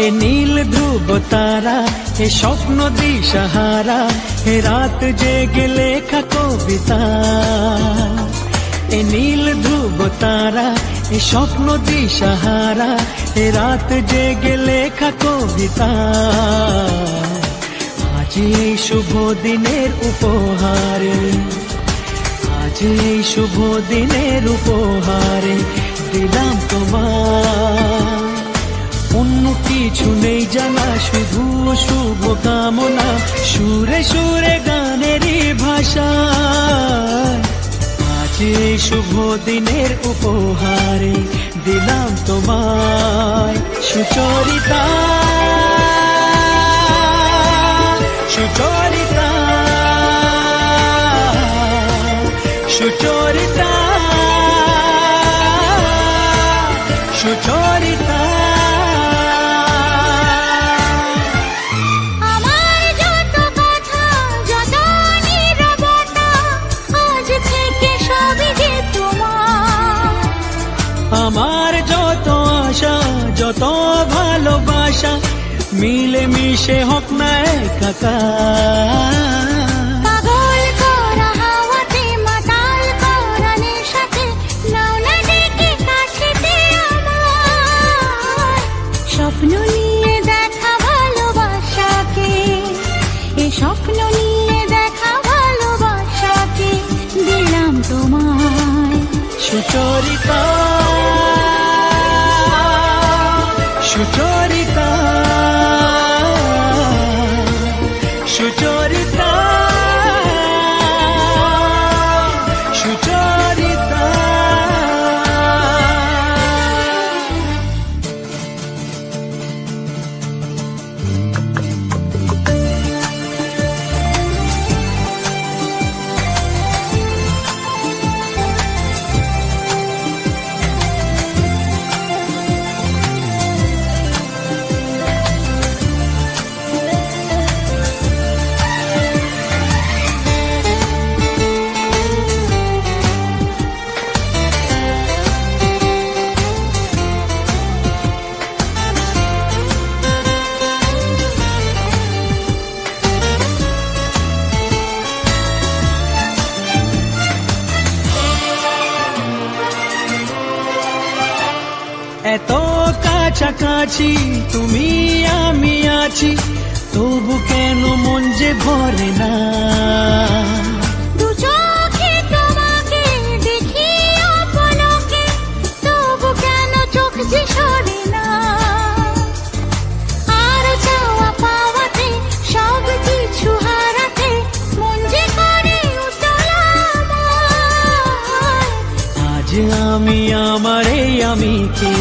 এ নীল ধ্রুব তারা, এ স্বপ্ন দিশাহারা, এ রাত জেগে লেখা কবিতা। এ নীল ধ্রুব তারা, এ স্বপ্ন দিশাহারা, এ রাত জেগে লেখা কবিতা। আজ এই শুভ দিনের উপহারে, আজ এই শুভ দিনের উপহারে দিলাম তোমার। অন্য কিছু নেই জানা, শুধু শুভ কামনা, সুরে সুরে গানেরই ভাষা। আজ এই শুভ দিনের উপহারে দিলাম তোমায় সুচরিতা, সুচরিতা, সুচরিতা, সুচরিতা। আমার যত আশা, যত ভালোবাসা, মিলে মিশে হোক না একাকার। পাগল করা হাওয়াতে, মাতাল করা নেশাতে, নাও না ডেকে কাছেতে আমার। স্বপ্ন নিয়ে দেখা ভালোবাসাকে, এ স্বপ্ন নিয়ে দেখা ভালোবাসাকে দিলাম তোমায় সুচরিতা, সুচরিতা, সুচরিতা, সুচরিতা। এত কাছাকাছি তুমি আমি আছি, তবু কেন মন যে ভরে না। দু চোখে তোমাকে দেখি অপলকে, তবু কেন চোখ যে সরে না। আর চাওয়া পাওয়াতে, সব কিছু হারাতে, মন যে করে উতলা আমার। আজ আমি আমার এই আমিকে,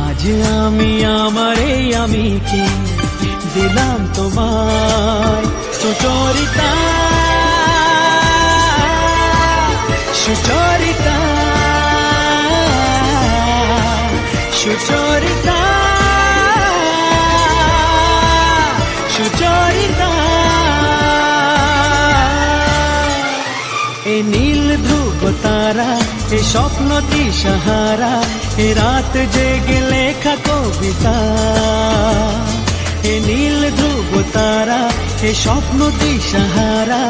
আজ আমি আমার এই আমিকে দিলাম তোমায় সুচরিতা, সুচরিতা, সুচরিতা, সুচরিতা। এ নীল ধ্রুব তারা, এ স্বপ্ন দিশাহারা, এ রাত জেগে লেখা কবিতা। এ নীল ধ্রুব তারা, এ স্বপ্ন দিশাহারা,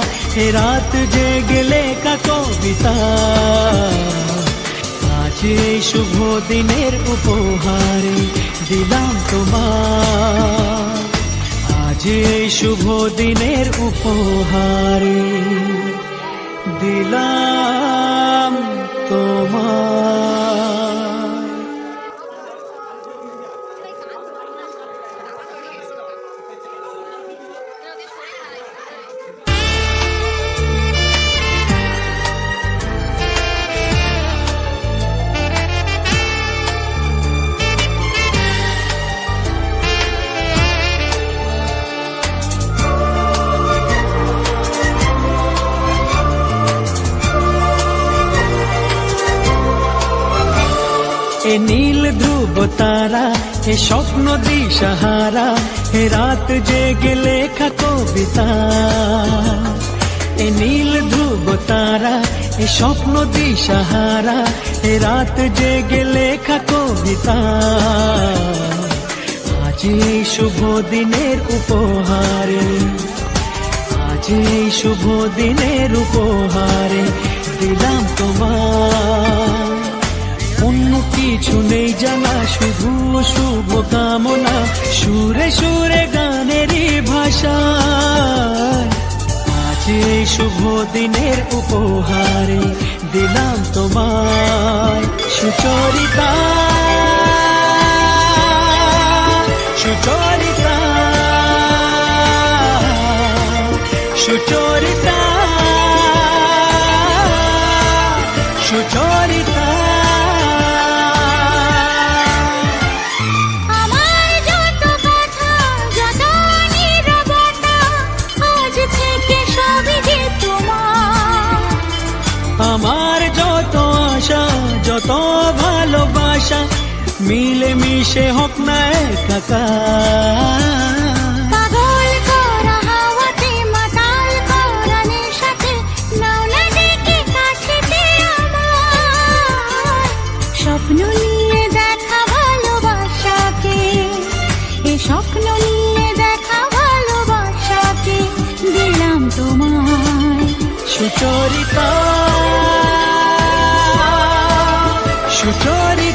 এ রাত জেগে লেখা কবিতা। আজ এই শুভ দিনের উপহারে দিলাম তোমার, আজ এই শুভ দিনের উপহারে দিলাম তোমার। এ নীল ধ্রুব তারা, এ স্বপ্ন দিশাহারা, এ রাত জেগে লেখা কবিতা। এ নীল ধ্রুব তারা, এ স্বপ্ন দিশাহারা, এ রাত জেগে লেখা কবিতা। আজ এই শুভ দিনের উপহারে, আজ এই শুভ দিনের উপহারে দিলাম তোমার। অন্য কিছু নেই জানা, শুধু শুভ কামনা, সুরে সুরে গানেরই ভাষা। আজ এই শুভ দিনের উপহারে দিলাম তোমায় সুচরিতা, সুচরিতা, সুচরিতা, সুচরিতা। আমার যত কথা, যত নীরবতা, আজ থেকে সবই যে তোমার। আমার যত আশা, যত ভালোবাসা, মিলে মিশে হোক না একাকার। পাগল করা হাওয়াতে, মাতাল করা নেশাতে, নাও না ডেকে কাছেতে আমার। স্বপ্ন নিয়ে দেখা ভালোবাসাকে, এ স্বপ্ন নিয়ে দেখা ভালোবাসাকে দিলাম তোমায় সুচরিতা, সুচরিতা।